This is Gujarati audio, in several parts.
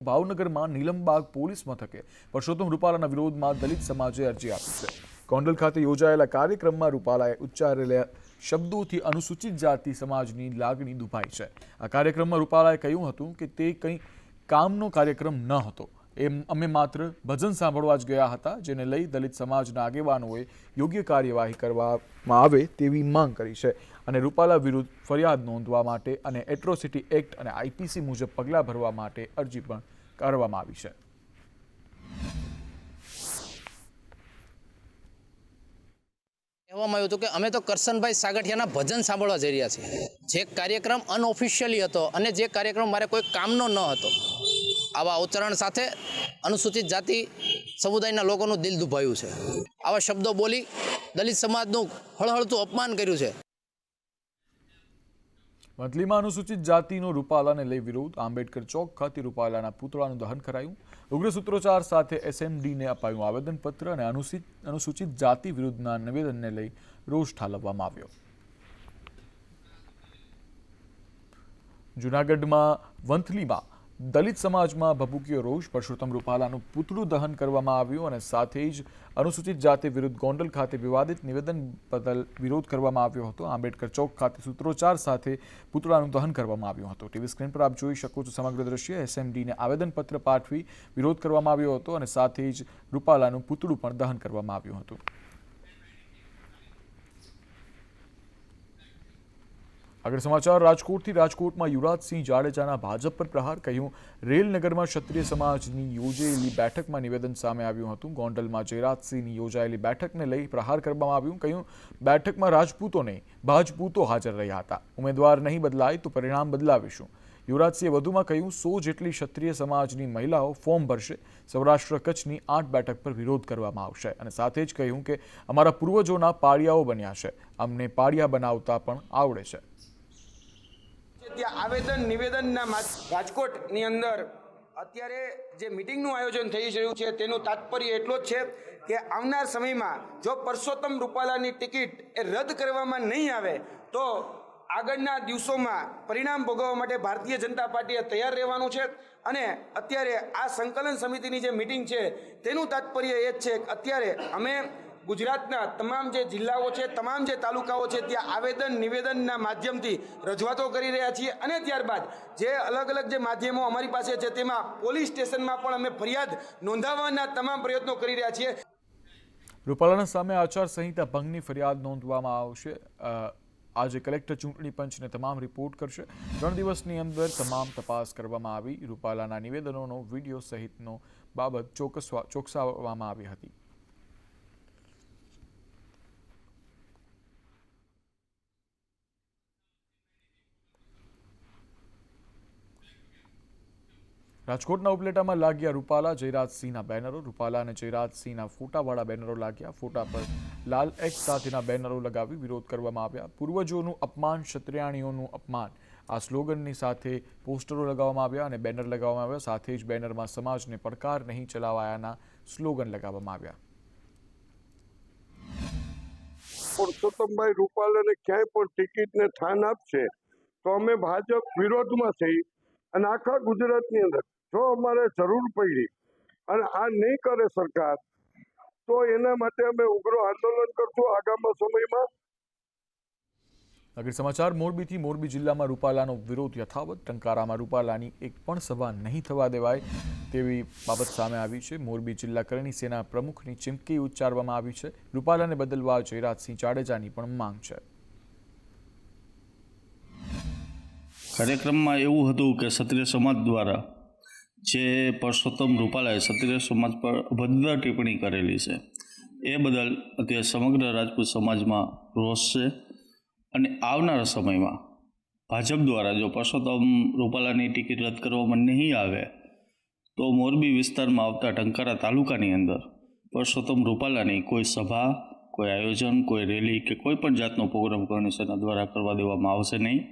ભાવનગરમાં નીલમબાગ પોલીસ મથકે પરસોત્તમ રૂપાલાના વિરોધમાં દલિત સમાજે અરજી આપી છે। ગોંડલ ખાતે યોજાયેલા કાર્યક્રમમાં રૂપાલાએ ઉચ્ચારેલા શબ્દોથી અનુસૂચિત જાતિ સમાજની લાગણી દુભાઈ છે। આ કાર્યક્રમમાં રૂપાલાએ કહ્યું હતું કે તે કંઈ કામનો કાર્યક્રમ ન હતો, અમે માત્ર ભજન સાંભળવા જ ગયા હતા, જેને લઈ દલિત સમાજના આગેવાનોએ યોગ્ય કાર્યવાહી કરવામાં આવે તેવી માંગ કરી છે અને રૂપાલા વિરુદ્ધ ફરિયાદ નોંધવા માટે અને એટ્રોસિટી એક્ટ અને આઈપીસી મુજબ પગલાં ભરવા માટે અરજી પણ કરવામાં આવી છે। કહેવામાં આવ્યું હતું કે અમે તો કરશનભાઈ સાગઠિયાના ભજન સાંભળવા જઈ રહ્યા છીએ, જે કાર્યક્રમ અનઓફિશિયલી હતો અને જે કાર્યક્રમ મારે કોઈ કામનો ન હતો। આવા ઉચ્ચારણ સાથે અનુસૂચિત જાતિ સમુદાયના લોકોનું દિલ દુભાયું છે। આવા શબ્દો બોલી દલિત સમાજનું હળહળતું અપમાન કર્યું છે। વંથલીમાં અનુસૂચિત જાતિનો રૂપાલાને લઈ વિરોધ। આંબેડકર ચોક ખાતે રૂપાલાના પુતળાનું દહન કરાયું। ઉગ્ર સૂત્રોચ્ચાર સાથે એસએમડીને અપાયું આવેદનપત્ર અને અનુસૂચિત જાતિ વિરુદ્ધના નિવેદનને લઈ રોષ ઠાલવવામાં આવ્યો। જૂનાગઢમાં વંથલીમાં દલિત સમાજમાં ભભૂક્યો રોષ। પરસોત્તમ રૂપાલાનું પુતળું દહન કરવામાં આવ્યું અને સાથે જ અનુસૂચિત જાતિ વિરુદ્ધ ગોંડલ ખાતે વિવાદિત નિવેદન બદલ વિરોધ કરવામાં આવ્યો હતો। આંબેડકર ચોક ખાતે સૂત્રોચ્ચાર સાથે પુતળાનું દહન કરવામાં આવ્યું હતું। ટીવી સ્ક્રીન પર આપ જોઈ શકો છો સમગ્ર દ્રશ્ય। એસએમડીને આવેદનપત્ર પાઠવી વિરોધ કરવામાં આવ્યો હતો અને સાથે જ રૂપાલાનું પુતળું પણ દહન કરવામાં આવ્યું હતું। આગળ સમાચાર રાજકોટથી। રાજકોટમાં યુવરાજસિંહ જાડેજાના ભાજપ પર પ્રહાર। કહ્યું રેલનગરમાં ક્ષત્રિય સમાજની યોજાયેલી બેઠકમાં નિવેદન સામે આવ્યું હતું। ગોંડલમાં જયરાજસિંહની યોજાયેલી બેઠકને લઈ પ્રહાર કરવામાં આવ્યું। કહ્યું બેઠકમાં રાજપૂતો નહીં ભાજપૂતો હાજર રહ્યા હતા, ઉમેદવાર નહીં બદલાય તો પરિણામ બદલાવીશું। યુવરાજસિંહે વધુમાં કહ્યું 100 જેટલી ક્ષત્રિય સમાજની મહિલાઓ ફોર્મ ભરશે। સૌરાષ્ટ્ર કચ્છની 8 બેઠક પર વિરોધ કરવામાં આવશે અને સાથે જ કહ્યું કે અમારા પૂર્વજોના પાળિયાઓ બન્યા છે, અમને પાળિયા બનાવતા પણ આવડે છે। ત્યાં આવેદન નિવેદનના રાજકોટની અંદર અત્યારે જે મિટિંગનું આયોજન થઈ રહ્યું છે તેનું તાત્પર્ય એટલો જ છે કે આવનાર સમયમાં જો પરસોત્તમ રૂપાલાની ટિકિટ એ રદ કરવામાં નહીં આવે તો આગળના દિવસોમાં પરિણામ ભોગવવા માટે ભારતીય જનતા પાર્ટીએ તૈયાર રહેવાનું છે। અને અત્યારે આ સંકલન સમિતિની જે મિટિંગ છે તેનું તાત્પર્ય એ જ છે કે અત્યારે અમે ગુજરાતના તમામ જે જિલ્લાઓ છે, તમામ જે તાલુકાઓ છે ત્યાં આવેદન નિવેદનના માધ્યમથી રજૂઆતો કરી રહ્યા છીએ અને ત્યારબાદ જે અલગ અલગ જે માધ્યમો અમારી પાસે છે તેમાં પોલીસ સ્ટેશનમાં પણ અમે ફરિયાદ નોંધાવવાના તમામ પ્રયત્નો કરી રહ્યા છીએ। રૂપાલાના સામે આચારસંહિતા ભંગની ફરિયાદ નોંધવામાં આવશે। આજે કલેક્ટર ચૂંટણી પંચને તમામ રિપોર્ટ કરશે। 3 દિવસની અંદર તમામ તપાસ કરવામાં આવી। રૂપાલાના નિવેદનોનો વિડીયો સહિતનો બાબત ચોકસાવવામાં આવી હતી। રાજકોટના ઉપલેટામાં લાગ્યા રૂપાલા જયરાજસિંહના બેનરો। રૂપાલા અને જયરાજસિંહના ફોટાવાળા બેનરો લાગ્યા। ફોટા પર લાલ એક્સ સાથેના બેનરો લગાવી વિરોધ કરવામાં આવ્યા। પૂર્વજોનું અપમાન, ક્ષત્રિયાણીઓનું અપમાન, આ સ્લોગનની સાથે પોસ્ટરો લગાવવામાં આવ્યા અને બેનર લગાવવામાં આવ્યા। સાથે જ બેનરમાં સમાજને પડકાર નહીં ચલાવાયાના સ્લોગન લગાવવામાં આવ્યા। પરસોત્તમભાઈ રૂપાલાને ક્યાંય પણ ટિકિટને સ્થાન આપશે તો અમે ભાજપ વિરોધમાં થઈ અને આખા ગુજરાતની અંદર જો અમારે જરૂર પડી અને આ નહીં કરે સરકાર તો એના માટે અમે ઉગ્ર આંદોલન કરશું આગામી સમયમાં। આગળ સમાચાર મોરબીથી। મોરબી જિલ્લામાં રૂપાલાનો વિરોધ યથાવત। ટંકારામાં રૂપાલાની એક પણ સભા નહીં થવા દેવાય તેવી બાબત સામે આવી છે। મોરબી જિલ્લા કરણી સેના પ્રમુખની ચીમકી ઉચ્ચારવામાં આવી છે। રૂપાલાને બદલવા જયરાજસિંહ જાડેજાની પણ માંગ છે। કાર્યક્રમમાં એવું હતું કે ક્ષત્રિય સમાજ દ્વારા જે પરસોત્તમ રૂપાલાએ ક્ષત્રિય સમાજ પર અભદ્ર ટિપ્પણી કરેલી છે એ બદલ અત્યારે સમગ્ર રાજપૂત સમાજમાં રોષ છે અને આવનારા સમયમાં ભાજપ દ્વારા જો પરસોત્તમ રૂપાલાની ટિકિટ રદ કરવામાં નહીં આવે તો મોરબી વિસ્તારમાં આવતા ટંકારા તાલુકાની અંદર પરસોત્તમ રૂપાલાની કોઈ સભા, કોઈ આયોજન, કોઈ રેલી કે કોઈ પણ જાતનો પ્રોગ્રામ કરણી સેના દ્વારા કરવા દેવામાં આવશે નહીં।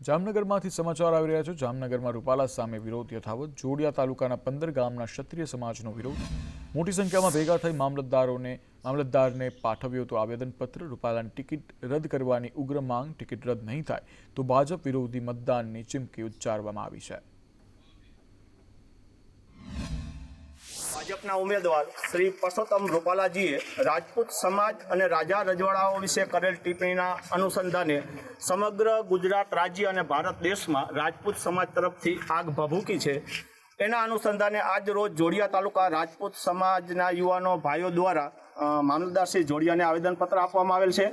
જામનગરમાંથી સમાચાર આવી રહ્યા છે। જામનગરમાં રૂપાલા સામે વિરોધ યથાવત। જોડિયા તાલુકાના 15 ગામના ક્ષત્રિય સમાજનો વિરોધ। મોટી સંખ્યામાં ભેગા થઈ મામલતદારને પાઠવ્યો હતો આવેદનપત્ર। રૂપાલાની ટિકિટ રદ કરવાની ઉગ્ર માંગ। ટિકિટ રદ નહીં થાય તો ભાજપ વિરોધી મતદાનની ચીમકી ઉચ્ચારવામાં આવી છે। ભાજપના ઉમેદવાર શ્રી પરસોત્તમ રૂપાલાજીએ રાજપૂત સમાજ અને રાજા રજવાડાઓ વિશે કરેલ ટિપ્પણીના અનુસંધાને સમગ્ર ગુજરાત રાજ્ય અને ભારત દેશમાં રાજપૂત સમાજ તરફથી આગ ભભૂકી છે. એના અનુસંધાને આજ રોજ જોડિયા તાલુકા રાજપૂત સમાજના યુવાનો ભાઈઓ દ્વારા મામલતદાર શ્રી જોડિયાને આવેદનપત્ર આપવામાં આવેલ છે.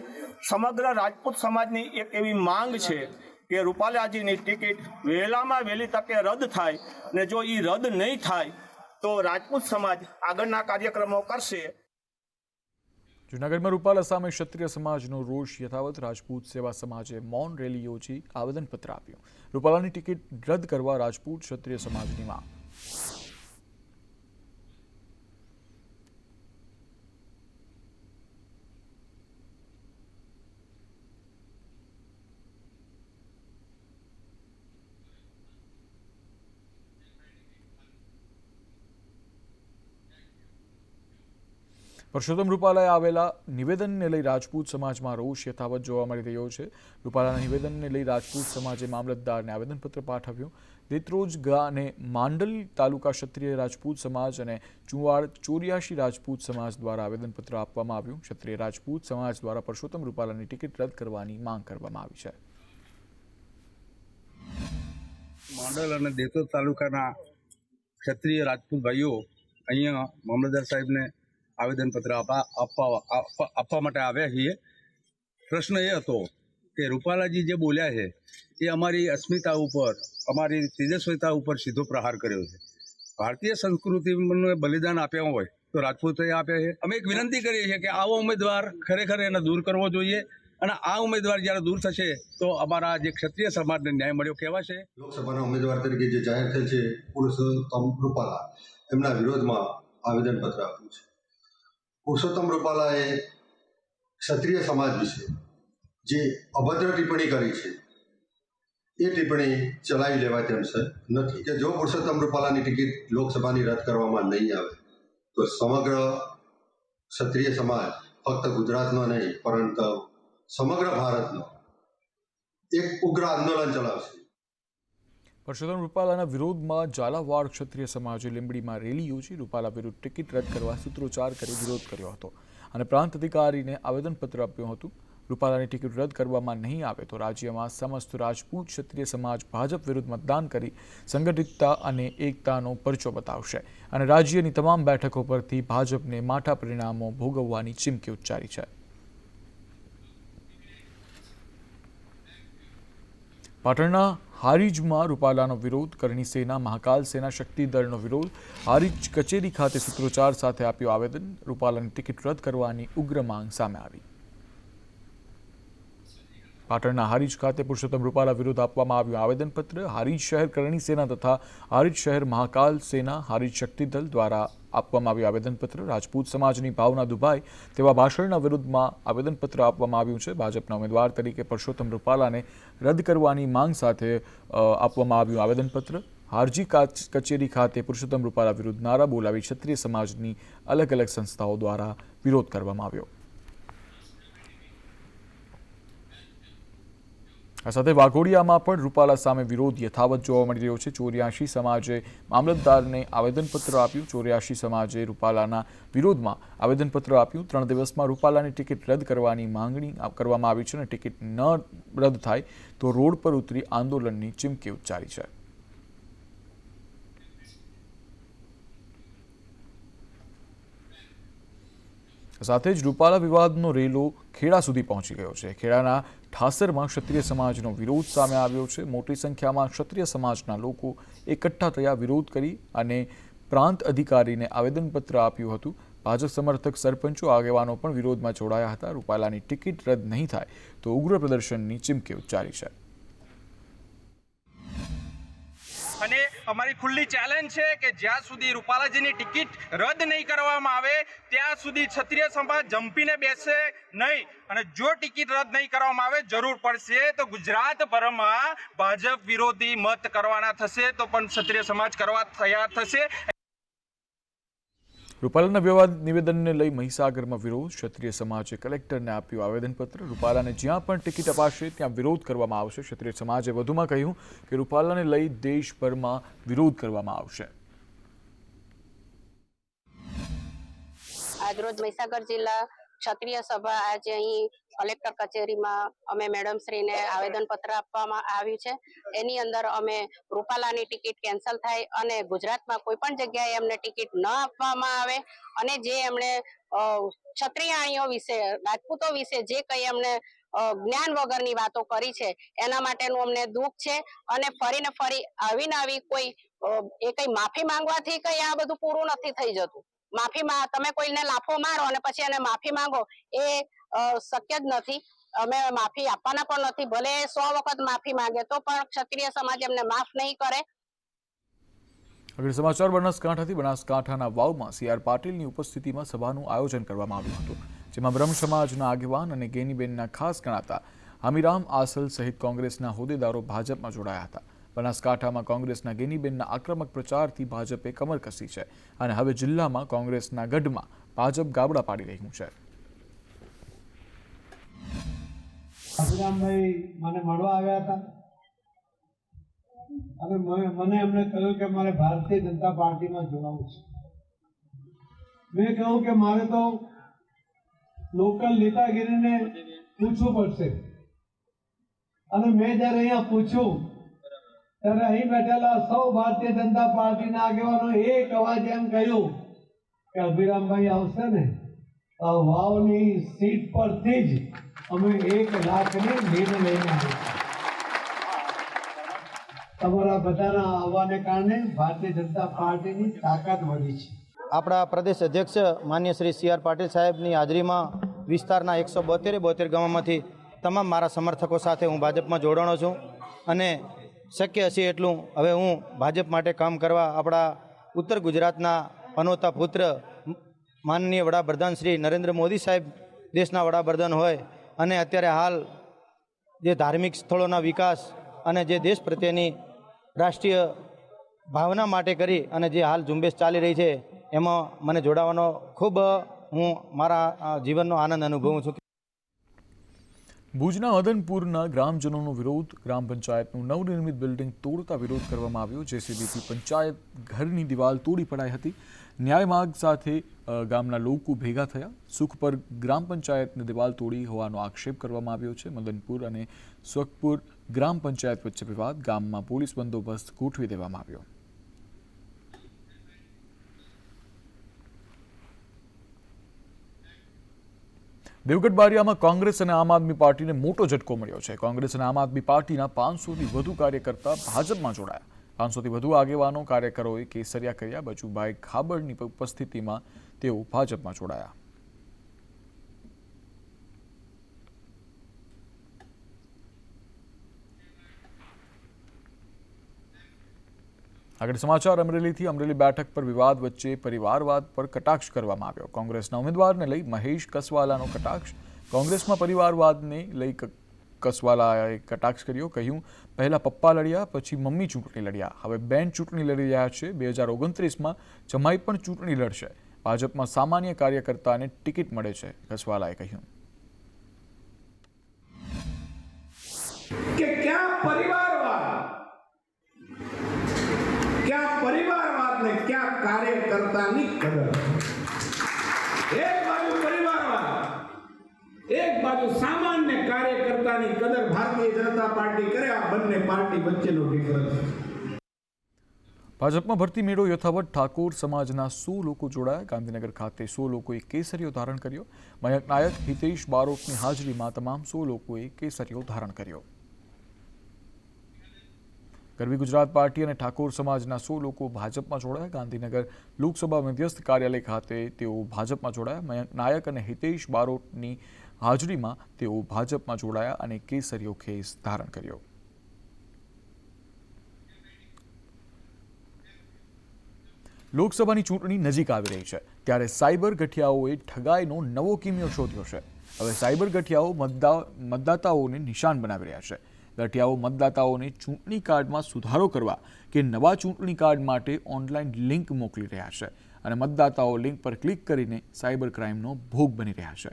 સમગ્ર રાજપૂત સમાજની એક એવી માંગ છે કે રૂપાલાજીની ટિકિટ વહેલામાં વહેલી તકે રદ થાય, ને જો એ રદ નહીં થાય તો રાજપૂત સમાજ આગળના કાર્યક્રમો કરશે. જૂનાગઢમાં રૂપાલા સામે ક્ષત્રિય સમાજનો રોષ યથાવત. રાજપૂત સેવા સમાજે મૌન રેલી યોજી આવેદનપત્ર આપ્યું. રૂપાલાની ટિકિટ રદ કરવા રાજપૂત ક્ષત્રિય સમાજની માંગ. પરસોત્તમ રૂપાલાએ આવેલા નિવેદનને લઈ રાજપૂત સમાજમાં રોષ યથાવત જોવા મળી રહ્યો છે. રૂપાલાના નિવેદનને લઈ રાજપૂત સમાજે મામલતદારને આવેદનપત્ર પાઠવ્યું. દેત્રોજ અને માંડલ તાલુકા ક્ષત્રિય રાજપૂત સમાજ અને ચુવાડ 84 રાજપૂત સમાજ દ્વારા આવેદનપત્ર આપવામાં આવ્યું. ક્ષત્રિય રાજપૂત સમાજ દ્વારા પરસોત્તમ રૂપાલાની ટિકિટ રદ કરવાની માંગ કરવામાં આવી છે. માંડલ અને દેત્રોજ તાલુકાના ક્ષત્રિય રાજપૂત ભાઈઓ અહીંયા મામલતદાર સાહેબને આવેદનપત્ર આપવા માટે આવ્યા છીએ. પ્રશ્ન એ હતો કે રૂપાલાજી જે બોલ્યા છે એ અમારી અસ્મિતા ઉપર, અમારી તેજસ્વીતા ઉપર સીધો પ્રહાર કર્યો છે. ભારતીય સંસ્કૃતિનું બલિદાન આપ્યા હોય તો રાજપૂતોએ આપ્યા છે. અમે એક વિનંતી કરીએ છીએ કે આવો ઉમેદવાર ખરેખર એને દૂર કરવો જોઈએ, અને આ ઉમેદવાર જ્યારે દૂર થશે તો અમારા જે ક્ષત્રિય સમાજને ન્યાય મળ્યો કહેવાશે. લોકસભાના ઉમેદવાર તરીકે જે જાહેર થયેલ છે પુરુષોત્તમ રૂપાલા, એમના વિરોધમાં આવેદનપત્ર આપ્યું છે. પુરુષોત્તમ રૂપાલાએ ક્ષત્રિય સમાજ વિશે જે અભદ્ર ટિપ્પણી કરી છે એ ટિપ્પણી ચલાવી લેવાય તેમ નથી. કે જો પુરુષોત્તમ રૂપાલાની ટિકિટ લોકસભાની રદ કરવામાં નહીં આવે તો સમગ્ર ક્ષત્રિય સમાજ ફક્ત ગુજરાતનો નહીં પરંતુ સમગ્ર ભારતનો એક ઉગ્ર આંદોલન ચલાવશે. પરસોત્તમ રૂપાલાના વિરોધમાં ઝાલાવાડ ક્ષત્રિય સમાજે લીંબડીમાં રેલી યોજી રૂપાલા વિરુદ્ધ ટિકિટ રદ કરવા સૂત્રોચ્ચાર કરી વિરોધ કર્યો હતો અને પ્રાંત અધિકારીને આવેદનપત્ર આપ્યું હતું. રૂપાલાની ટિકિટ રદ કરવામાં નહીં આવે તો રાજ્યમાં સમસ્ત રાજપૂત ક્ષત્રિય સમાજ ભાજપ વિરુદ્ધ મતદાન કરી સંગઠિતતા અને એકતાનો પરચો બતાવશે અને રાજ્યની તમામ બેઠકો પરથી ભાજપને માઠા પરિણામો ભોગવવાની ચીમકી ઉચ્ચારી છે. પાટણના હારીજમાં રૂપાલાનો વિરોધ. કરણી સેના, મહાકાલ સેના, શક્તિ દળનો વિરોધ. હારીજ કચેરી ખાતે સૂત્રોચ્ચાર સાથે આપ્યું આવેદન. રૂપાલાની ટિકિટ રદ કરવાની ઉગ્ર માંગ સામે આવી. પાટણના હારીજ ખાતે પુરુષોત્તમ રૂપાલા વિરુદ્ધ આપવામાં આવ્યું આવેદનપત્ર. હારીજ શહેર કરણી સેના તથા હારીજ શહેર મહાકાલ સેના, હારીજ શક્તિ દળ દ્વારા આપવામાં આવ્યું આવેદનપત્ર. રાજપૂત સમાજની ભાવના દુભાય તેવા ભાષણના વિરુદ્ધમાં આવેદનપત્ર આપવામાં આવ્યું છે. ભાજપના ઉમેદવાર તરીકે પરસોત્તમ રૂપાલાને રદ કરવાની માંગ સાથે આપવામાં આવ્યું આવેદનપત્ર. હારજી કચેરી ખાતે પુરુષોત્તમ રૂપાલા વિરુદ્ધ નારા બોલાવી ક્ષત્રિય સમાજની અલગ અલગ સંસ્થાઓ દ્વારા વિરોધ કરવામાં આવ્યો. આ સાથે વાઘોડિયામાં પણ રૂપાલા સામે વિરોધ યથાવત જોવા મળી રહ્યો છે. 84 સમાજે મામલતદારને આવેદનપત્ર આપ્યું. 84 સમાજે રૂપાલાના વિરોધમાં આવેદનપત્ર આપ્યું. 3 દિવસમાં રૂપાલાની ટિકિટ રદ કરવાની માંગણી કરવામાં આવી છે અને ટિકિટ ન રદ થાય તો રોડ પર ઉતરી આંદોલનની ચીમકી ઉચ્ચારી છે. સાથે જ રૂપાલા વિવાદનો રેલો ખેડા સુધી પહોંચી ગયો છે. ખેડાના ઠાસરમાં ક્ષત્રિય સમાજનો વિરોધ સામે આવ્યો છે. મોટી સંખ્યામાં ક્ષત્રિય સમાજના લોકો એકઠા થયા, વિરોધ કરી અને પ્રાંત અધિકારીને આવેદનપત્ર આપ્યું હતું. ભાજપ સમર્થક સરપંચો, આગેવાનો પણ વિરોધમાં જોડાયા હતા. રૂપાલાની ટિકિટ રદ નહીં થાય તો ઉગ્ર પ્રદર્શનની ચીમકી ઉચ્ચારી છે. અને અમારી ખુલ્લી ચેલેન્જ છે કે જ્યાં સુધી રૂપાલાજીની ટિકિટ રદ નહીં કરવામાં આવે ત્યાં સુધી ક્ષત્રિય સમાજ જંપીને બેસે નહીં. અને જો ટિકિટ રદ નહીં કરવામાં આવે, જરૂર પડશે તો ગુજરાતભરમાં ભાજપ વિરોધી મત કરવાના થશે તો પણ ક્ષત્રિય સમાજ કરવા તૈયાર થશે. રૂપાલાના વિવાદ નિવેદનને લઈ મહીસાગરમાં વિરોધ. ક્ષત્રિય સમાજે કલેક્ટરને આપ્યું આવેદનપત્ર. રૂપાલાને જ્યાં પણ ટિકિટ અપાશે ત્યાં વિરોધ કરવામાં આવશે. ક્ષત્રિય સમાજે વધુમાં કહ્યું કે રૂપાલાને લઈ દેશભરમાં વિરોધ કરવામાં આવશે. આજરોજ મહીસાગર જિલ્લા ક્ષત્રિય સભા આજે અહીં કલેક્ટર કચેરીમાં અમે મેડમશ્રીને આવેદનપત્ર આપવામાં આવ્યું છે. એની અંદર અમે રૂપાલાની ટિકિટ કેન્સલ થાય અને ગુજરાતમાં કોઈ પણ જગ્યાએ એમને ટિકિટ ન આપવામાં આવે અને જે એમણે ક્ષત્રિયાણીઓ વિશે, રાજપૂતો વિશે જે કંઈ એમને જ્ઞાન વગરની વાતો કરી છે એના માટેનું અમને દુઃખ છે. અને ફરીને ફરી આવીને આવી કોઈ એ કઈ માફી માંગવાથી કઈ આ બધું પૂરું નથી થઈ જતું. તમે કોઈને લાફો મારો અને પછી એને માફી માંગો એ શક્ય જ નથી. અમે માફી આપવાના પણ નથી. ભલે 100 વખત માફી માંગે તો પણ ક્ષત્રિય સમાજ એમને માફ નહીં કરે. આગળ સમાચાર બનાસકાંઠાથી. બનાસકાંઠાના વાવમાં CR પાટીલની ઉપસ્થિતિમાં સભાનું આયોજન કરવામાં આવ્યું હતું, જેમાં બ્રહ્મ સમાજના આગેવાન અને ગેનીબેનના ખાસ ગણાતા હમીરામ આસલ સહિત કોંગ્રેસના હોદ્દેદારો ભાજપમાં જોડાયા હતા. બનાસકાંઠામાં કોંગ્રેસના ગેનીબેનના આક્રમક પ્રચારથી ભાજપે કમર કસી છે અને હવે જિલ્લામાં કોંગ્રેસના ગઢમાં ભાજપ ગાબડા પાડી રહ્યું છે. હમીરામભાઈ મને મળવા આવ્યા હતા અને મને એમણે કહ્યું કે મારે ભારતીય જનતા પાર્ટીમાં જોડાવું છે. મેં કહ્યું કે મારે તો લોકલ નેતાગીરીને પૂછવું પડશે અને મેં જ્યારે અહીંયા પૂછ્યું ત્યારે અહીં બેઠેલા સૌ ભારતીય જનતા પાર્ટીના આગેવાનો એક અવાજ એમ કહ્યું કે અભિરામભાઈ આવશે ને તો વાવની સીટ પરથી જ અમે 1 લાખની લીડ લઈને આવીશું. તમારા બધાના આવવાને કારણે ભારતીય જનતા પાર્ટીની તાકાત વધી છે. આપણા પ્રદેશ અધ્યક્ષ માન્ય શ્રી CR પાટીલ સાહેબની હાજરીમાં વિસ્તારના 172 ગામોમાંથી તમામ મારા સમર્થકો સાથે હું ભાજપમાં જોડાણો છું અને શક્ય હશે એટલું હવે હું ભાજપ માટે કામ કરવા આપણા ઉત્તર ગુજરાતના પનોતા પુત્ર માનનીય વડાપ્રધાન શ્રી નરેન્દ્ર મોદી સાહેબ દેશના વડાપ્રધાન હોય અને અત્યારે હાલ જે ધાર્મિક સ્થળોના વિકાસ અને જે દેશ પ્રત્યેની રાષ્ટ્રીય ભાવના માટે કરી અને જે હાલ ઝુંબેશ ચાલી રહી છે એમાં મને જોડાવાનો ખૂબ હું મારા જીવનનો આનંદ અનુભવું છું. ભુજના મદનપુરના ગ્રામજનોનો વિરોધ. ગ્રામ પંચાયતનું નવનિર્મિત બિલ્ડિંગ તોડતા વિરોધ કરવામાં આવ્યો. JCBથી પંચાયત ઘરની દિવાલ તોડી પડાઈ હતી. ન્યાય માર્ગ સાથે ગામના લોકો ભેગા થયા. સુખપર ગ્રામ પંચાયતની દિવાલ તોડી હોવાનો આક્ષેપ કરવામાં આવ્યો છે. મદનપુર અને સુખપુર ગ્રામ પંચાયત વચ્ચે વિવાદ. ગામમાં પોલીસ બંદોબસ્ત ગોઠવી દેવામાં આવ્યો. દેવગઢ બારિયામાં કોંગ્રેસ અને આમ આદમી પાર્ટીને મોટો ઝટકો મળ્યો છે. કોંગ્રેસ અને આમ આદમી પાર્ટીના 500થી વધુ કાર્યકર્તા ભાજપમાં જોડાયા. 500થી વધુ આગેવાનો કાર્યકરોએ કેસરિયા કર્યા. બચુભાઈ ખાબડની ઉપસ્થિતિમાં તેઓ ભાજપમાં જોડાયા. આગળ સમાચાર અમરેલીથી. અમરેલી બેઠક પર વિવાદ વચ્ચે પરિવારવાદ પર કટાક્ષ કરવામાં આવ્યો. કોંગ્રેસના ઉમેદવારને લઈ મહેશ કસવાલાનો કટાક્ષ. કોંગ્રેસમાં પરિવારવાદને લઈ કસવાલાએ કટાક્ષ કર્યો. કહ્યું, પહેલા પપ્પા લડ્યા, પછી મમ્મી ચૂંટણી લડ્યા, હવે બેન ચૂંટણી લડી રહ્યા છે. 2029માં જમાઈ પણ ચૂંટણી લડશે. ભાજપમાં સામાન્ય કાર્યકર્તાને ટિકિટ મળે છે, કસવાલાએ કહ્યું. કે ક્યાં પરિવારવાદ ને ક્યાં કાર્યકર્તાની કદર. એક બાજુ પરિવારવાદ, એક બાજુ સામાન્ય કાર્યકર્તાની કદર ભારતીય જનતા પાર્ટી કરે. આ બંને પાર્ટી વચ્ચેનો ડિફરન્સ. ભાજપમાં ભરતી મેળો યથાવત. ઠાકોર સમાજના 100 લોકો જોડાયા. ગાંધીનગર ખાતે 100 લોકોએ કેસરીઓ ધારણ કર્યો. મયંક નાયક, હિતેશ બારોટની હાજરીમાં તમામ 100 લોકોએ કેસરીઓ ધારણ કર્યો. ગરવી ગુજરાત પાર્ટી અને ઠાકોર સમાજના 100 લોકો ભાજપમાં જોડાયા. ગાંધીનગર લોકસભા મધ્યસ્થ કાર્યાલય ખાતે તેઓ ભાજપમાં જોડાયા. મયંક નાયક અને હિતેશ બારોટની હાજરીમાં તેઓ ભાજપમાં જોડાયા અને કેસરીઓ ખેસ ધારણ કર્યો. લોકસભાની ચૂંટણી નજીક આવી રહી છે, ત્યારે સાયબર ગઠિયાઓએ ઠગાઈનો નવો કિમિયો શોધ્યો છે. હવે સાયબર ગઠિયાઓ મતદાતાઓને નિશાન બનાવી રહ્યા છે. ગઠિયાઓ મતદાતાઓને ચૂંટણી કાર્ડમાં સુધારો કરવા કે નવા ચૂંટણી કાર્ડ માટે ઓનલાઈન લિંક મોકલી રહ્યા છે અને મતદાતાઓ લિંક પર ક્લિક કરીને સાયબર ક્રાઇમનો ભોગ બની રહ્યા છે.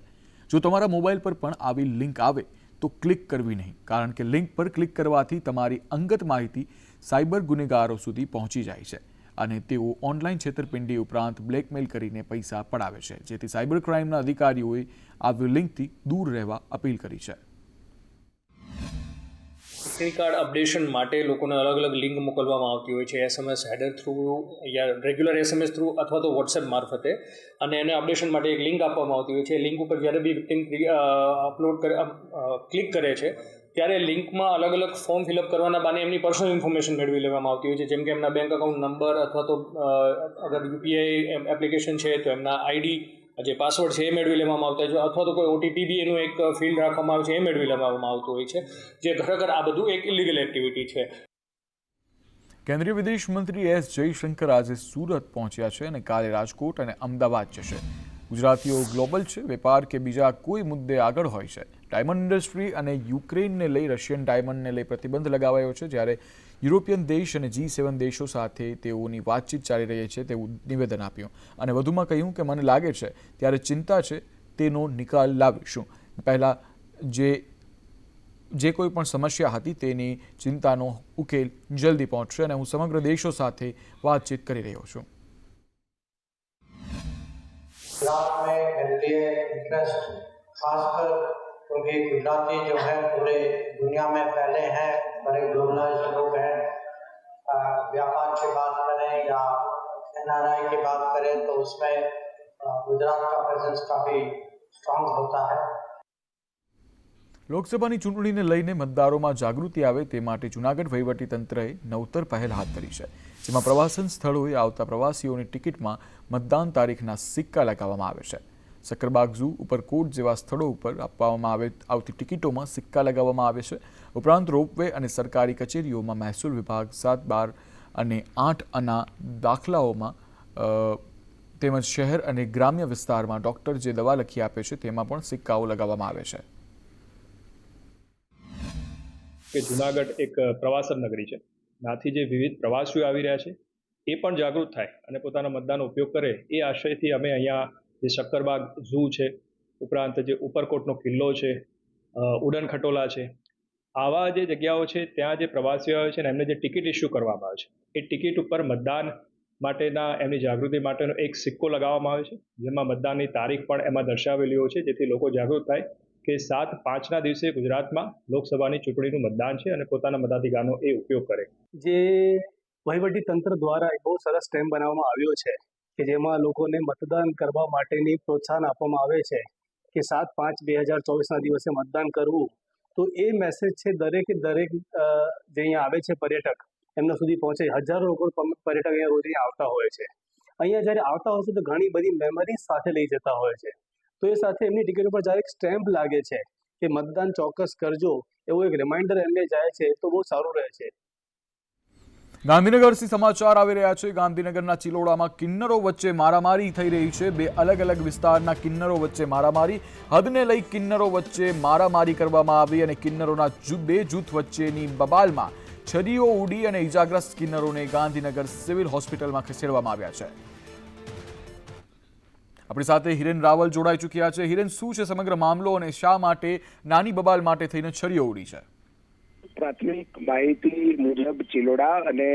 જો તમારા મોબાઈલ પર પણ આવી લિંક આવે તો ક્લિક કરવી નહીં, કારણ કે લિંક પર ક્લિક કરવાથી તમારી અંગત માહિતી સાયબર ગુનેગારો સુધી પહોંચી જાય છે. અને તેઓ ઓનલાઈન છેતરપિંડી ઉપરાંત બ્લેકમેલ કરીને પૈસા પડાવે છે, જેથી સાયબર ક્રાઇમના અધિકારીઓએ આવી લિંકથી દૂર રહેવા અપીલ કરી છે. ક્રેડિટ કાર્ડ અપડેશન માટે લોકોને અલગ અલગ લિંક મોકલવામાં આવતી હોય છે, SMS હેડર થ્રુ યા રેગ્યુલર SMS થ્રુ અથવા તો વોટ્સએપ મારફતે, અને એને અપડેશન માટે એક લિંક આપવામાં આવતી હોય છે. લિંક ઉપર જ્યારે બી વિક્ટિમ ક્લિક કરે છે ત્યારે લિંકમાં અલગ અલગ ફોર્મ ફિલઅપ કરવાના બાને એમની પર્સનલ ઇન્ફોર્મેશન મેળવી લેવામાં આવતી હોય છે, જેમ કે એમના બેંક અકાઉન્ટ નંબર અથવા તો અગર યુપીઆઈ એપ્લિકેશન છે તો એમના આઈડી જે પાસવર્ડ છે એ મેળવી લેવામાં આવતા હોય છે, અથવા તો કોઈ ઓટીપી બી એનું એક ફિલ્ડ રાખવામાં આવે છે એ મેળવી લેવામાં આવતું હોય છે, જે ખરેખર આ બધું એક ઇલીગલ એક્ટિવિટી છે. કેન્દ્રીય વિદેશ મંત્રી એસ જયશંકર આજે સુરત પહોંચ્યા છે અને કાલે રાજકોટ અને અમદાવાદ જશે. ગુજરાતીઓ ગ્લોબલ છે, વેપાર કે બીજા કોઈ મુદ્દે આગળ હોય છે. ડાયમંડ ઇન્ડસ્ટ્રી અને યુક્રેનને લઈ રશિયન ડાયમંડને લઈ પ્રતિબંધ લગાવાયો છે, જ્યારે યુરોપિયન દેશ અને G7 દેશો સાથે તેઓની વાતચીત ચાલી રહી છે તેવું નિવેદન આપ્યું અને વધુમાં કહ્યું કે મને લાગે છે ત્યારે ચિંતા છે તેનો નિકાલ લાવીશું. પહેલાં જે કોઈ પણ સમસ્યા હતી તેની ચિંતાનો ઉકેલ જલ્દી પહોંચશે અને હું સમગ્ર દેશો સાથે વાતચીત કરી રહ્યો છું. गुजरात में मेरे लिए इंटरेस्ट खासकर क्योंकि गुजराती जो है पूरे दुनिया में फैले हैं, बड़े ग्लोबलाइज लोग हैं. व्यापार की बात करें या NRI की बात करें तो उसमें गुजरात का प्रेजेंस काफ़ी स्ट्रांग होता है. લોકસભાની ચૂંટણીને લઈને મતદારોમાં જાગૃતિ આવે તે માટે જૂનાગઢ વહીવટીતંત્રએ નવતર પહેલ હાથ ધરી છે, જેમાં પ્રવાસન સ્થળોએ આવતા પ્રવાસીઓની ટિકિટમાં મતદાન તારીખના સિક્કા લગાવવામાં આવે છે. સક્કરબાગ ઝૂ, ઉપરકોટ જેવા સ્થળો ઉપર આપવામાં આવતી ટિકિટોમાં સિક્કા લગાવવામાં આવે છે. ઉપરાંત રોપવે અને સરકારી કચેરીઓમાં મહેસૂલ વિભાગ 7, 12 અને 8 આના દાખલાઓમાં તેમજ શહેર અને ગ્રામ્ય વિસ્તારમાં ડૉક્ટર જે દવા લખી આપે છે તેમાં પણ સિક્કાઓ લગાવવામાં આવે છે. કે જુનાગઢ એક પ્રવાસન નગરી છે, નાથી જે વિવિધ પ્રવાસીઓ આવી રહ્યા છે એ પણ જાગૃત થાય અને પોતાના મતદાનનો ઉપયોગ કરે એ આશયથી અમે અહીંયા જે શક્કરબાગ ઝૂ છે, ઉપરાંત જે ઉપરકોટનો કિલ્લો છે, ઉડન ખટોલા છે, આવા જે જગ્યાઓ છે ત્યાં જે પ્રવાસીઓ આવે છે ને એમને જે ટિકિટ ઇસ્યુ કરવામાં આવે છે એ ટિકિટ ઉપર મતદાન માટેના એમની જાગૃતિ માટેનો એક સિક્કો લગાવવામાં આવે છે, જેમાં મતદાનની તારીખ પણ એમાં દર્શાવેલી હોય છે, જેથી લોકો જાગૃત થાય કે 7/5ના દિવસે ગુજરાતમાં લોકસભાની ચૂંટણીનું મતદાન છે અને પોતાના મતાધિકારનો એ ઉપયોગ કરે. જે વહીવટી તંત્ર દ્વારા એક બહુ સરસ સ્ટેમ્પ બનાવવામાં આવ્યો છે કે જેમાં લોકોને મતદાન કરવા માટેની પ્રોત્સાહન આપવામાં આવે છે કે 7/5/2024ના દિવસે મતદાન કરવું. તો એ મેસેજ છે દરેક જે અહીંયા આવે છે પર્યટક એમના સુધી પહોંચે. હજારો લોકો પર્યટક અહીંયા રોજ અહીંયા આવતા હોય છે. અહીંયા જ્યારે આવતા હોય છે તો ઘણી બધી મેમરીઝ સાથે લઈ જતા હોય છે. તો એ સાથે એમની ટિકિટ ઉપર જ્યારે એક સ્ટેમ્પ લાગે છે કે મતદાન ચોક્કસ કરજો, એવું એક રિમાઇન્ડર એમને જાય છે તો બહુ સારું રહે છે. ગાંધીનગરથી સમાચાર આવી રહ્યા છે. ગાંધીનગરના ચિલોડામાં કિન્નરો વચ્ચે મારામારી થઈ રહી છે. બે અલગ અલગ વિસ્તારના કિન્નરો વચ્ચે મારામારી. હદને લઈ કિન્નરો વચ્ચે મારામારી કરવામાં આવી અને કિન્નરોના બે જૂથ વચ્ચેની બબાલમાં છરીઓ ઉડી અને ઇજાગ્રસ્ત કિન્નરોને ગાંધીનગર સિવિલ હોસ્પિટલમાં ખસેડવામાં આવ્યા છે. આપણી સાથે હિરેન રાવલ જોડાઈ ચૂક્યા છે. હિરેન, શું છે સમગ્ર મામલો અને શા માટે નાની બબાલ માટે થઈને છરીઓ ઉડી છે? પ્રાથમિક માહિતી મુજબ ચિલોડા અને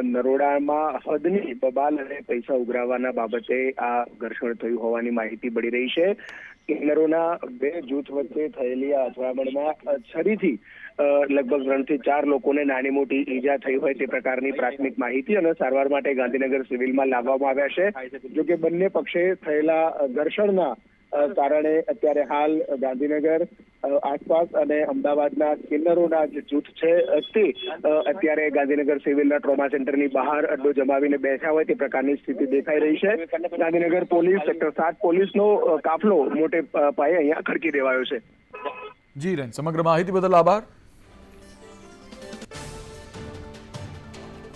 નરોડામાં હદની બબાલ અને પૈસા ઉઘરાવવાના બાબતે આ ઘર્ષણ થયું હોવાની માહિતી મળી રહી છે. કિન્નરોના બે જૂથ વચ્ચે થયેલી આ અથડામણમાં છરીથી લગભગ 3 થી 4 લોકોને નાની મોટી ઈજા થઈ હોય તે પ્રકારની પ્રાથમિક માહિતી અને સારવાર માટે ગાંધીનગર સિવિલમાં લાવવામાં આવ્યા છે. જોકે બંને પક્ષે થયેલા ઘર્ષણના કારણે અત્યારે હાલ ગાંધીનગર આસપાસ અને અમદાવાદના કિન્નરોના જે જૂથ છે તે અત્યારે ગાંધીનગર સિવિલના ટ્રોમા સેન્ટરની બહાર અડ્ડો જમાવીને બેઠા હોય તે પ્રકારની સ્થિતિ દેખાઈ રહી છે. ગાંધીનગર પોલીસ સેક્ટર 7 પોલીસનો કાફલો મોટે પાયે અહીંયા ખડકી દેવાયો છે. જી રેન, સમગ્ર માહિતી બદલ આભાર.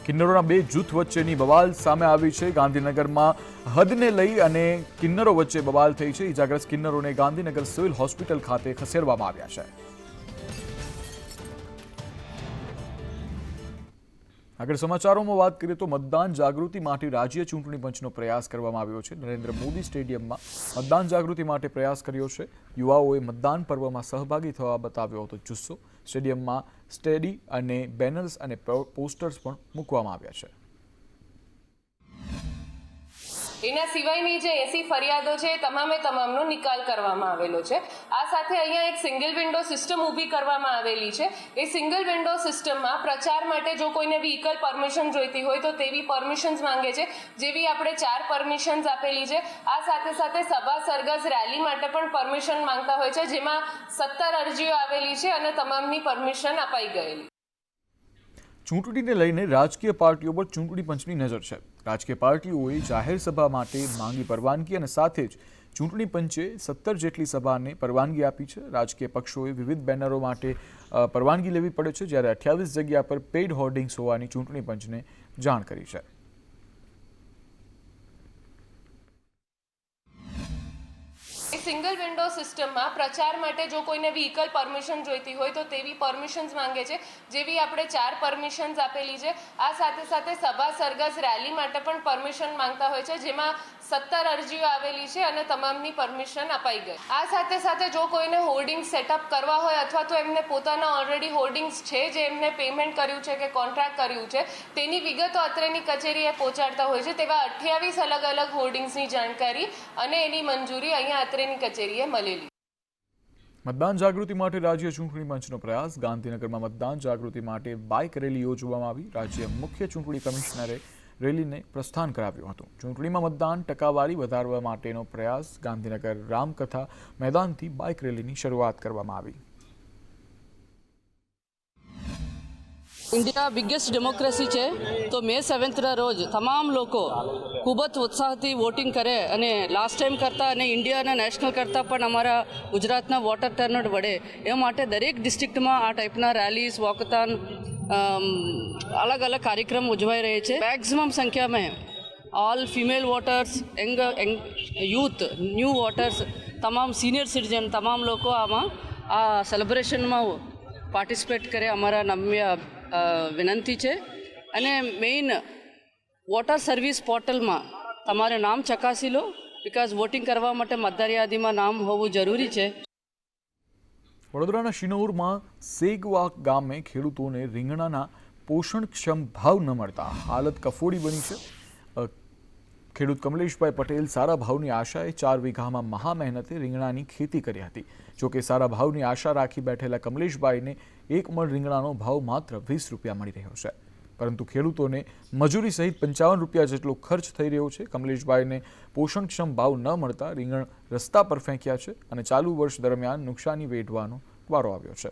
કિન્નરોના બે જૂથ વચ્ચેની બવાલ સામે આવી છે. ગાંધીનગરમાં હદને લઈ અને કિન્નરો વચ્ચે બવાલ થઈ છે. ઇજાગ્રસ્ત કિન્નરોને ગાંધીનગર સિવિલ હોસ્પિટલ ખાતે ખસેડવામાં આવ્યા છે. આગળ સમાચારોમાં વાત કરીએ તો મતદાન જાગૃતિ માટે રાજ્ય ચૂંટણી પંચનો પ્રયાસ કરવામાં આવ્યો છે. નરેન્દ્ર મોદી સ્ટેડિયમમાં મતદાન જાગૃતિ માટે પ્રયાસ કર્યો છે. યુવાઓએ મતદાન પર્વમાં સહભાગી થવા બતાવ્યો હતો જુસ્સો. સ્ટેડિયમમાં સ્ટેડી અને બેનર્સ અને પોસ્ટર્સ પણ મૂકવામાં આવ્યા છે. એના સિવાયની જે 80 ફરિયાદો છે એ તમામનો નિકાલ કરવામાં આવેલો છે. આ સાથે અહીંયા એક સિંગલ વિન્ડો સિસ્ટમ ઊભી કરવામાં આવેલી છે. એ સિંગલ વિન્ડો સિસ્ટમમાં પ્રચાર માટે જો કોઈને વ્હીકલ પરમિશન જોઈતી હોય તો તેવી પરમિશન્સ માંગે છે, જેવી આપણે 4 પરમિશન્સ આપેલી છે. આ સાથે સાથે સભા સરઘસ રેલી માટે પણ પરમિશન માંગતા હોય છે, જેમાં 17 અરજીઓ આવેલી છે અને તમામની પરમિશન અપાઈ ગયેલી. ચૂંટણીને લઈને રાજકીય પાર્ટીઓ પર ચૂંટણી પંચની નજર છે. રાજકીય પાર્ટીઓએ જાહેર સભા માટે માંગી પરવાનગી અને સાથે જ ચૂંટણી પંચે 17 જેટલી સભાને પરવાનગી આપી છે. રાજકીય પક્ષોએ વિવિધ બેનરો માટે પરવાનગી લેવી પડે છે, જ્યારે 28 જગ્યા પર પેઇડ હોર્ડિંગ્સ હોવાની ચૂંટણી પંચને જાણ કરી છે. સિંગલ વિન્ડો સિસ્ટમમાં પ્રચાર માટે જો કોઈને વ્હીકલ પરમિશન જોઈતી હોય તો તેવી પરમિશન્સ માંગે છે, જેવી આપણે 4 પરમિશન્સ આપેલી છે. આ સાથે સાથે સભા સરઘસ રેલી માટે પણ પરમિશન માંગતા હોય છે, જેમાં 17 અરજીઓ આવેલી છે અને તમામની પરમિશન અપાઈ ગઈ. આ સાથે સાથે જો કોઈને હોર્ડિંગ સેટઅપ કરવા હોય અથવા તો એમને પોતાના ઓલરેડી હોર્ડિંગ્સ છે જે એમને પેમેન્ટ કર્યું છે કે કોન્ટ્રાક્ટ કર્યું છે તેની વિગતો અત્રેની કચેરીએ પહોંચાડતા હોય છે, તેવા 28 અલગ અલગ હોર્ડિંગ્સની જાણકારી અને એની મંજૂરી અહીંયા અત્રેની કચેરીએ મળેલી. મતદાન જાગૃતિ માટે રાજ્ય ચૂંટણી પંચનો પ્રયાસ. ગાંધીનગરમાં મતદાન જાગૃતિ માટે બાઇક રેલી યોજવામાં આવી. રાજ્ય મુખ્ય ચૂંટણી કમિશનરે રેલીને પ્રસ્થાન કરાવ્યું હતું. ચૂંટણીમાં મતદાન ટકાવારી વધારવા માટેનો પ્રયાસ. ગાંધીનગર રામકથા મેદાનથી બાઇક રેલીની શરૂઆત કરવામાં આવી. ઇન્ડિયા બિગેસ્ટ ડેમોક્રેસી છે, તો મે 7ના રોજ તમામ લોકો ખૂબ જ ઉત્સાહથી વોટિંગ કરે અને લાસ્ટ ટાઈમ કરતાં અને ઇન્ડિયા અને નેશનલ કરતાં પણ અમારા ગુજરાતના વોટર ટર્નઆઉટ વધે એ માટે દરેક ડિસ્ટ્રિક્ટમાં આ ટાઈપના રેલીઝ વોકથોન અલગ અલગ કાર્યક્રમ ઉજવાઈ રહે છે. મેક્સિમમ સંખ્યામાં all female voters, youth, new voters, તમામ સિનિયર સિટીઝન તમામ લોકો આમાં આ સેલિબ્રેશનમાં પાર્ટિસિપેટ કરે અમારા નમ્ય વિનંતી છે. અને મેઇન વોટર સર્વિસ પોર્ટલમાં તમારે નામ ચકાસી લો, બિકોઝ વોટિંગ કરવા માટે મતદાર યાદીમાં નામ હોવું જરૂરી છે. વડોદરાના શિનોરમાં સેગવા ગામે ખેડૂતોને રીંગણાના પોષણક્ષમ ભાવ ન મળતા હાલત કફોડી બની છે. ખેડૂત કમલેશભાઈ પટેલ સારા ભાવની આશાએ 4 વીઘામાં મહા મહેનતે રીંગણાની ખેતી કરી હતી. જોકે સારા ભાવની આશા રાખી બેઠેલા કમલેશભાઈને 1 મણ રીંગણાનો ભાવ માત્ર 20 રૂપિયા મળી રહ્યો છે, પરંતુ ખેડૂતોને મજૂરી સહિત 55 રૂપિયા જેટલો ખર્ચ થઈ રહ્યો છે. કમલેશભાઈને પોષણક્ષમ ભાવ ન મળતા રીંગણ રસ્તા પર ફેંક્યા છે અને ચાલુ વર્ષ દરમિયાન નુકસાની વેઠવાનો વારો આવ્યો છે.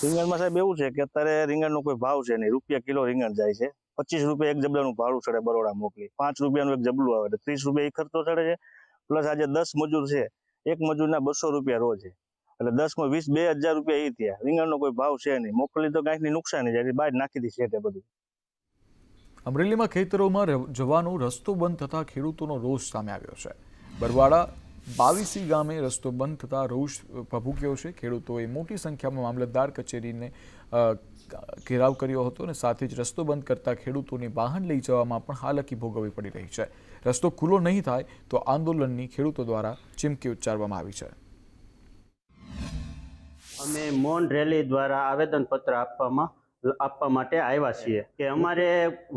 રીંગણમાં સાહેબ એવું છે કે અત્યારે રીંગણનો કોઈ ભાવ છે નહીં. રૂપિયા કિલો રીંગણ જાય છે. 25 રૂપિયા એક જબલાનું ભાડું ચડે બરોડા મોકલી, 5 રૂપિયાનું એક જબલું આવે, 30 રૂપિયા એ ખર્ચો ચડે છે. પ્લસ આજે 10 મજૂર છે, એક મજૂરના 200 રૂપિયા રોજ છે, એટલે 10 માં 20 2000 રૂપિયા એ થયા. રીંગણનો કોઈ ભાવ છે નહીં. મોકલી તો કાંઈકની નુકસાની જાય, બહાર નાખી દી છે બધું. અમરેલીમાં ખેતરોમાં જવાનો રસ્તો બંધ થતાં ખેડૂતોનો રોષ સામે આવ્યો છે. બરવાડા 22 ગામે રસ્તો બંધ થતાં રોષ ભભૂક્યો છે. ખેડૂતોએ મોટી સંખ્યામાં મામલતદાર કચેરીને ઘેરાવ કર્યો હતો અને સાથે જ રસ્તો બંધ કરતા ખેડૂતોને વાહન લઈ જવામાં પણ હાલાકી ભોગવવી પડી રહી છે. રસ્તો ખુલ્લો નહીં થાય તો આંદોલનની ખેડૂતો દ્વારા ચીમકી ઉચ્ચારવામાં આવી છે. અમે મૌન રેલી દ્વારા આવેદનપત્ર આપવા માટે આવ્યા છીએ કે અમારે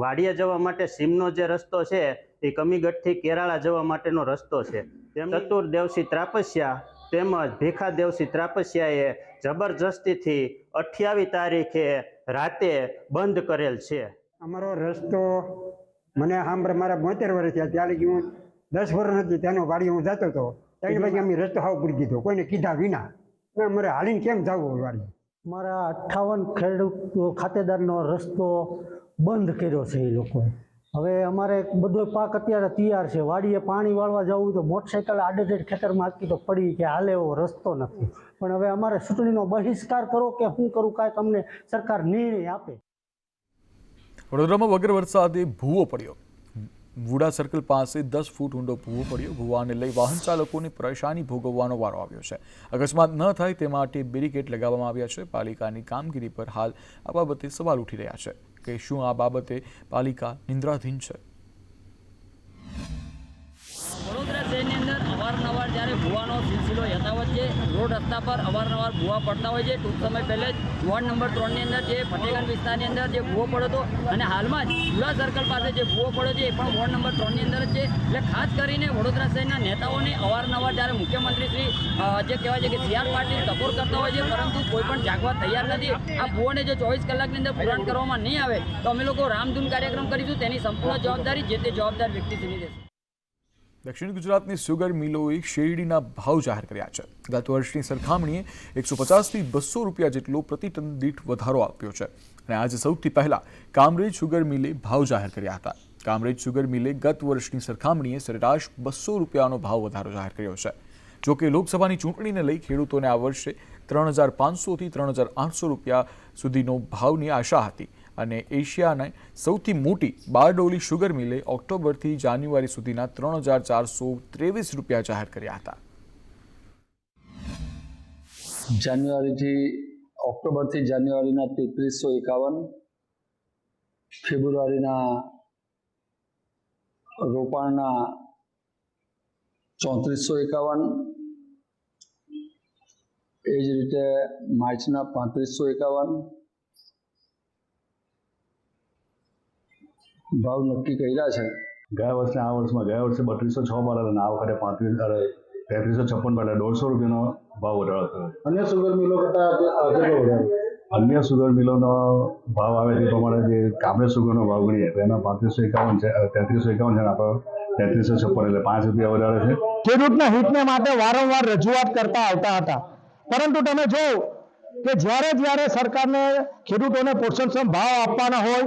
વાડિયા જવા માટે સીમનો જે રસ્તો છે એ કમીગઢથી કેરાળા જવા માટેનો રસ્તો છે. ચતુર્દેવસી ત્રાપસ્યા તેમજ ભીખાદેવસી ત્રાપસ્યાએ જબરજસ્તીથી 28 તારીખે રાતે બંધ કરેલ છે. અમારો રસ્તો મને સાંભળે મારા 72 વર્ષ થયા, ત્યાં લગી હું 10 વર્ષ નથી ત્યાંનો વાડી હું જતો હતો. ત્યાંની પછી અમે રસ્તો હાવ પૂરી દીધો કોઈને કીધા વિના. અમારે હાલીને કેમ જવું વાડી? મારા 58 ખેડૂત ખાતેદારનો રસ્તો બંધ કર્યો છે એ લોકોએ. હવે અમારે બધો પાક અત્યારે તૈયાર છે. વાડીએ પાણી વાળવા જવું તો મોટરસાઇકલ આડેધડ ખેતરમાં આખી તો પડી કે હાલે એવો રસ્તો નથી. પણ હવે અમારે ચૂંટણીનો બહિષ્કાર કરો કે શું કરું, કાંઈક અમને સરકાર નિર્ણય આપે. વડોદરામાં વગર વરસાદે ભૂવો પડ્યો. વુડા સર્કલ પાસે 10 ફૂટ ઊંડો ભૂવો પડ્યો. ભૂવાને લઈ વાહન ચાલકોને પરેશાની ભોગવવાનો વારો આવ્યો છે. અકસ્માત ન થાય તે માટે બેરિકેડ લગાવવામાં આવ્યા છે. પાલિકાની કામગીરી પર હાલ આ બાબતે સવાલ ઉઠી રહ્યા છે કે શું આ બાબતે પાલિકા નિંદ્રાધીન છે. વડોદરા શહેરની અંદર અવારનવાર જ્યારે ભૂવાનો સિલસિલો યથાવત છે, રોડ રસ્તા પર અવારનવાર ભૂવા પડતા હોય છે. ટૂંક સમય પહેલે જ વોર્ડ નંબર 3ની અંદર જે ફતેગંજ વિસ્તારની અંદર જે ભૂવો પડ્યો હતો અને હાલમાં જ જુલા સર્કલ પાસે જે ભૂવો પડ્યો છે એ પણ વોર્ડ નંબર 3ની અંદર જ છે. એટલે ખાસ કરીને વડોદરા શહેરના નેતાઓને અવારનવાર જ્યારે મુખ્યમંત્રી શ્રી જે કહેવાય છે કે CR પાટીલ ટકોર કરતા હોય છે, પરંતુ કોઈ પણ જાગવા તૈયાર નથી. આ ભૂવોને જો 24 કલાકની અંદર પુરાણ કરવામાં નહીં આવે તો અમે લોકો રામધૂન કાર્યક્રમ કરીશું. તેની સંપૂર્ણ જવાબદારી જે તે જવાબદાર વ્યક્તિશ્રીની રહેશે. દક્ષિણ ગુજરાતની સુગર મિલોએ શેરડીના ભાવ જાહેર કર્યા છે. ગત વર્ષની સરખામણીએ 150થી 200 રૂપિયા જેટલો પ્રતિ ટન દીઠ વધારો આપ્યો છે. અને આજે સૌથી પહેલા કામરેજ સુગર મિલે ભાવ જાહેર કર્યા હતા. કામરેજ સુગર મિલે ગત વર્ષની સરખામણીએ સરેરાશ 200 રૂપિયાનો ભાવ વધારો જાહેર કર્યો છે. જો કે લોકસભાની ચૂંટણીને લઈ ખેડૂતોને આ વર્ષે 3500થી 3800 રૂપિયા સુધીનો ભાવની આશા હતી. અને એશિયાના સૌથી મોટી બારડોલી શુગર મિલે ઓક્ટોબરથી જાન્યુઆરી સુધીના 3423 રૂપિયા જાહેર કર્યા હતા. ઓક્ટોબરથી જાન્યુઆરીના 3351, ફેબ્રુઆરીના રોપાણના 3451, એ જ રીતે માર્ચના 3551 ભાવ નક્કી કર્યા છે. ગયા વર્ષે 3206 મળેલ અને આ વખતે 3356 એટલે 150 રૂપિયાનો ભાવ વધારો થયો. અન્ય સુગર મિલો કરતાં અન્ય સુગર મિલોનો ભાવ આવે તે પ્રમાણે જે કામરેજ સુગરનો ભાવ ગણીએ તો એના 3551 છે, 3351 છે, આપણે 3356 એટલે 5 રૂપિયા વધારે છે. ખેડૂતના હિતને માટે વારંવાર રજૂઆત કરતા આવતા હતા, પરંતુ તમે જો કે જ્યારે સરકારને ખેડૂતોને પોષણક્ષમ ભાવ આપવાના હોય,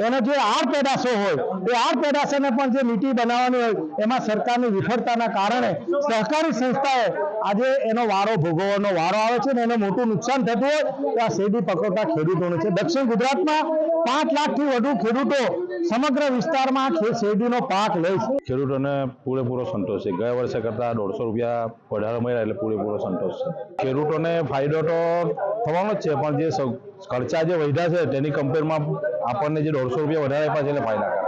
એને જે આડ પેદાશો હોય એ આડ પેદાશોને પણ જે નીતિ બનાવવાની હોય એમાં સરકારની વિફળતાના કારણે સહકારી સંસ્થાએ આજે એનો વારો ભોગવવાનો વારો આવે છે અને એને મોટું નુકસાન થતું હોય તો આ શેરડી પકવતા ખેડૂતોને છે. દક્ષિણ ગુજરાતમાં 5 લાખથી વધુ ખેડૂતો સમગ્ર વિસ્તારમાં શેરડીનો પાક લે છે. ખેડૂતોને પૂરેપૂરો સંતોષ છે. ગયા વર્ષે કરતાં 150 રૂપિયા વધારે મળ્યા એટલે પૂરેપૂરો સંતોષ છે. ખેડૂતોને ફાયદો તો થવાનો જ છે, પણ જે ખર્ચા જે વધ્યા છે તેની કમ્પેરમાં આપણને જે 150 રૂપિયા વધારે આપ્યા છે એટલે ફાયદાકારક.